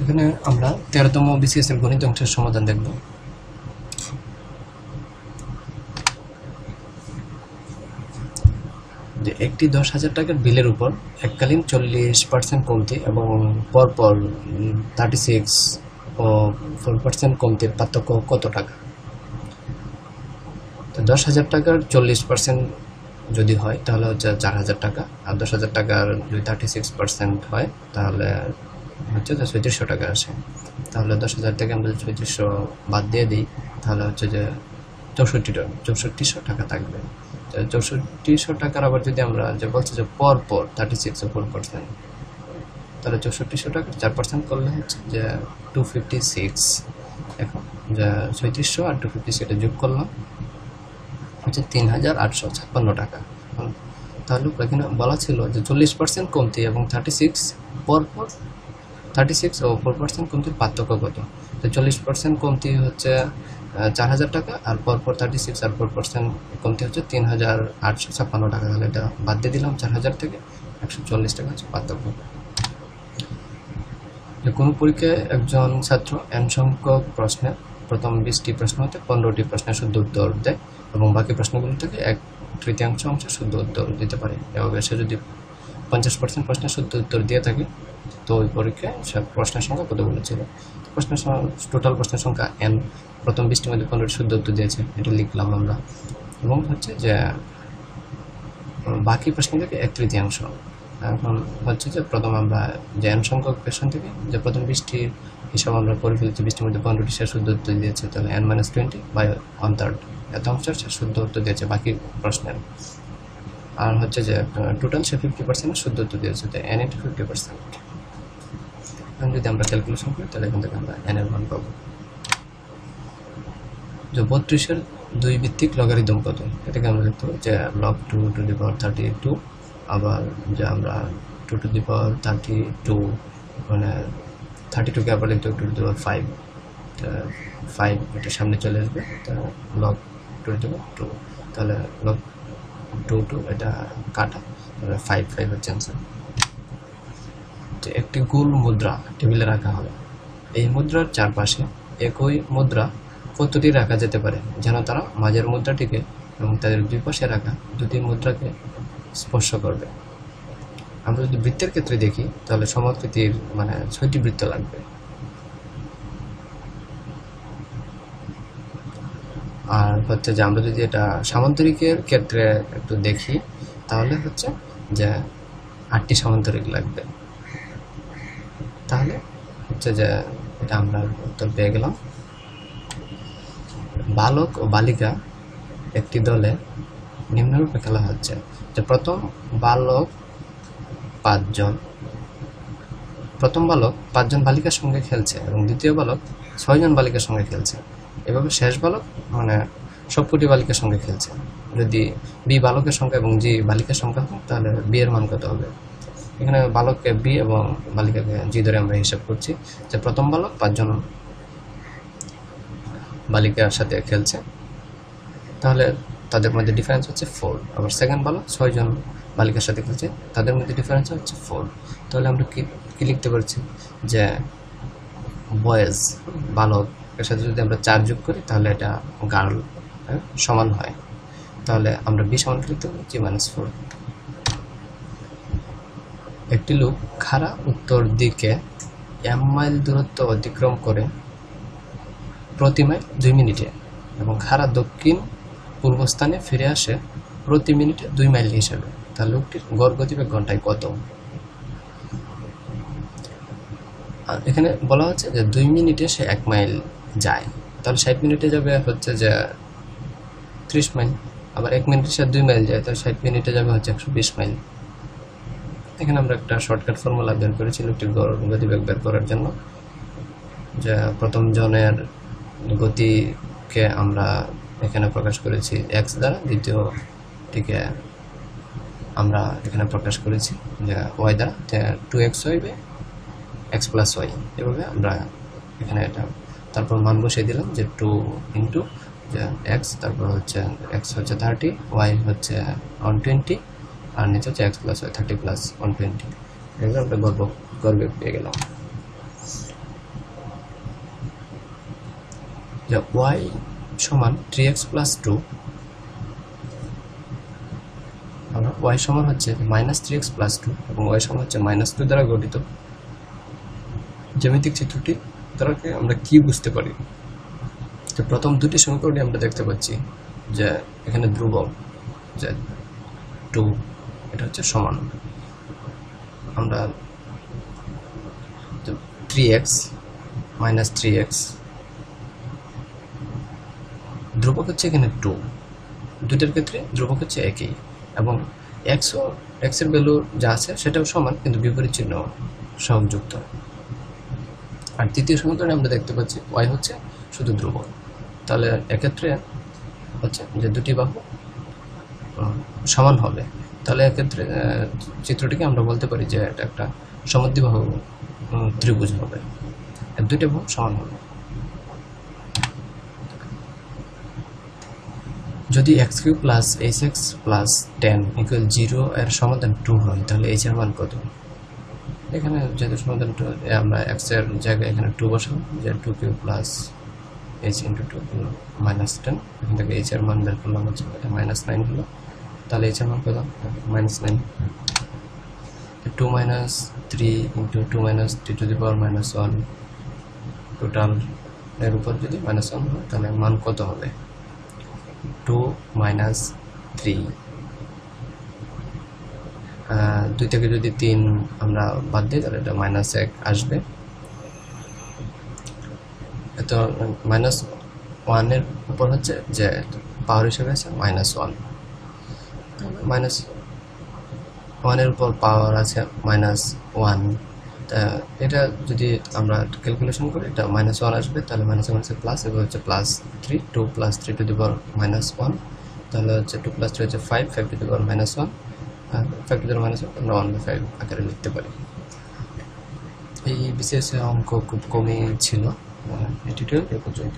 এখানে আমরা 13তম বিসিএস এর গণিত অংশের সমাধান দেখব। যে একটি 10,000 টাকার বিলের উপর এককালীন 40% কমতি এবং পরপর 36 ও 4% কমতির পার্থক্য কত টাকা? তো 10,000 টাকার 40% যদি হয় তাহলে হচ্ছে 4,000 টাকা, আর 10,000 টাকার যদি 36% হয় তাহলে হচ্ছে যে 3600 টাকা আসে। তাহলে 10,000 থেকে আমরা 3600 বাদ দিয়ে দিই, তাহলে হচ্ছে যে 6400 টাকা থাকবে। 6400 টাকার আবার যদি আমরা যে বলছি যে পরপর 36 ও 4%, তাহলে 6400 টাকার 4% করলে হচ্ছে যে 256। এখন যে 3600 আর 256 এটা যোগ করলাম হচ্ছে 3856 টাকা। তাহলে এখানে বলা ছিল যে 40% কমতি এবং 36 পরপর 36 ও 4% কমতির পার্থক্য কত? তো 40% কমতি হচ্ছে 4,000 টাকা, আর পরপর 36 আর 4% কমতি হচ্ছে 3856 টাকা। তাহলে এটা বাদ দিয়ে দিলাম 4,000 থেকে, 140 টাকা হচ্ছে পার্থক্য। যে কোনো পরীক্ষায় একজন ছাত্র n সংখ্যক প্রশ্নের প্রথম 20টি প্রশ্ন হতে 15টি প্রশ্নের শুদ্ধ উত্তর দেয় এবং বাকি প্রশ্নগুলো থেকে 1/3 অংশের শুদ্ধ উত্তর দিতে পারে। এভাবে সে যদি 50% প্রশ্নের শুদ্ধ উত্তর দিয়ে থাকে তো ওই পরীক্ষায় সব প্রশ্নের সংখ্যা কতগুলো ছিল? টোটাল প্রশ্নের সংখ্যা n, প্রথম 20টির মধ্যে 15টি শুদ্ধ উত্তর দিয়েছে, এটা লিখলাম আমরা। এবং হচ্ছে যে বাকি প্রশ্ন থেকে 1/3। এখন হচ্ছে যে প্রথম আমরা যে n সংখ্যক প্রশ্ন থেকে যে প্রথম 20টির হিসাব আমরা করে ফেলেছি, 20টির মধ্যে 15টি সে শুদ্ধ উত্তর দিয়েছে, তাহলে n-20 বাই 1/3 এত অংশের সে শুদ্ধ উত্তর দিয়েছে বাকি প্রশ্নের। আর হচ্ছে যে টোটাল সে 50% শুদ্ধ উত্তর দিয়েছে, তো n × 50%। যদি আমরা ক্যালকুলেশন করি তাহলে এখান থেকে আমরা n এর মান পাবো। যে 32-এর 2 ভিত্তিক লগারিদম কত? এটাকে আমরা লিখতে পারি যে log 2^32। আবার যে আমরা 2^32 মানে 32 কে আবার লিখতে 2^5, 5 এটা সামনে চলে আসবে, log 2^2, তাহলে log 2 এটা কাটা, তাহলে 5 হচ্ছে অ্যান্সার। যে একটি গোল মুদ্রা টেবিলে রাখা হবে, এই মুদ্রার চারপাশে একই মুদ্রা কতটি রাখা যেতে পারে যেন তারা মাঝের মুদ্রাটিকে এবং তাদের দুই পাশে রাখা দুটি মুদ্রাকে স্পর্শ করবে? আমরা যদি বৃত্তের ক্ষেত্রে দেখি তাহলে সমাকৃতির মানে 6টি বৃত্ত লাগবে। আর হচ্ছে যে আমরা যদি এটা সামান্তরিকের ক্ষেত্রে একটু দেখি তাহলে হচ্ছে যে 8টি সামান্তরিক লাগবে। তাহলে হচ্ছে যে এটা আমরা উত্তর পেয়ে গেলাম। বালক ও বালিকা একটি দলে নিম্নরূপে খেলা হচ্ছে, যে প্রথম বালক 5জন বালিকার সঙ্গে খেলছে এবং দ্বিতীয় বালক 6জন বালিকার সঙ্গে খেলছে। এভাবে শেষ বালক মানে সবকটি বালিকার সঙ্গে খেলছে। যদি বি বালকের সংখ্যা এবং জি বালিকার সংখ্যা হয় তাহলে বি এর মান কত হবে? এখানে বালককে বি এবং বালিকাকে জি ধরে আমরা হিসাব করছি। যে প্রথম বালক 5জন বালিকার সাথে খেলছে, তাহলে তাদের মধ্যে ডিফারেন্স হচ্ছে 4। আবার সেকেন্ড বালক 6জন বালিকার সাথে খেলছে, তাদের মধ্যে ডিফারেন্স হচ্ছে 4। তাহলে আমরা কি লিখতে পারছি যে বয়েজ বালকের সাথে যদি আমরা 4 যোগ করি তাহলে এটা গার্ল সমান হয়। তাহলে আমরা বি সমান লিখতে পারি g-4। একটি লোক খাড়া উত্তর দিকে m মাইল দূরত্ব অতিক্রম করে প্রতি মাইল 2 মিনিটে এবং খাড়া দক্ষিণ পূর্বস্থানে ফিরে আসে প্রতি মিনিটে 2 মাইল হিসাবে, তার লোকটির গড় গতিবেগ ঘন্টায় কত? এখানে বলা হচ্ছে যে 2 মিনিটে সে 1 মাইল যায়, তাহলে 60 মিনিটে যাবে হচ্ছে যে 30 মাইল। আবার 1 মিনিটে সে 2 মাইল যায়, তাহলে 60 মিনিটে যাবে হচ্ছে 120 মাইল। এখানে আমরা একটা শর্টকাট ফর্মুলা বের করেছি লোকটির গড় গতিবেগ বের করার জন্য। যে প্রথম জনের গতিকে আমরা এখানে প্রকাশ করেছি x দ্বারা, দ্বিতীয়টিকে আমরা এখানে প্রকাশ করেছি যে y দ্বারা, 2x হইবে x + y। এভাবে আমরা এখানে এটা তারপর মান বসিয়ে দিলাম যে 2 × যে x, তারপর হচ্ছে x হচ্ছে 30, y হচ্ছে 120, আর নিচে হচ্ছে x + y 30 + 120। এভাবে আমরা গড় পেয়ে গেলাম। যে y সমান 3x প্লাস 2, আমরা y সমান হচ্ছে -3x প্লাস 2 এবং y সমান হচ্ছে -2 দ্বারা গঠিত জ্যামিতিক চিত্রটি দ্বারা আমরা কি বুঝতে পারি? তো প্রথম দুটি সমীকরণে আমরা দেখতে পাচ্ছি যে এখানে ধ্রুবক যে 2 এটা হচ্ছে সমান, আমরা 3x -3x ধ্রুবক হচ্ছে এখানে 2, দুইটার ক্ষেত্রে ধ্রুবক হচ্ছে একই এবং x এর ভ্যালু যা আছে সেটাও সমান কিন্তু বিপরীত চিহ্ন সংযুক্ত। আর তৃতীয় সমীকরণে আমরা দেখতে পাচ্ছি y হচ্ছে শুধু ধ্রুবক, তাহলে এক্ষেত্রে হচ্ছে যে দুটি বাহু সমান হবে, তাহলে এক্ষেত্রে চিত্রটিকে আমরা বলতে পারি যে এটা একটা সমদ্বিবাহু ত্রিভুজ হবে, এর দুটি বাহু সমান হবে। যদি x³ plus hx plus 10 equal 0 এর সমাধান 2 হয় তাহলে h এর মান কত? এখানে যেহেতু সমাধান 2, আমরা x এর জায়গায় এখানে 2 বসাবো, যে 2³ প্লাস h ইন্টু 2 -10, এখান থেকে h এর মান বের করলাম হচ্ছে এটা -9 হলো, তাহলে h এর মান কত? -9। 2 - 3 into 2 - 3 to the power -1 total এর উপর যদি -1 হয় তাহলে মান কত হবে? 2 - 3, 2 থেকে যদি 3 আমরা বাদ দিই তাহলে এটা -1 আসবে। তো -1 এর উপর হচ্ছে যে পাওয়ার হিসেবে আছে -1, -1 এর উপর পাওয়ার আছে -1, তা এটা যদি আমরা ক্যালকুলেশন করি এটা -1 আসবে, তাহলে -1 হচ্ছে প্লাস এবং হচ্ছে +3, 2 + 3 টু দি পাওয়ার -1, তাহলে হচ্ছে 2 + 3 হচ্ছে 5, 5 to the power -1, 5 to the পাওয়ার -1 আমরা 1/5 আকারে লিখতে পারি। এই বিশেষ অঙ্ক খুব কমই ছিল, এই টিউটোরিয়াল এ পর্যন্ত।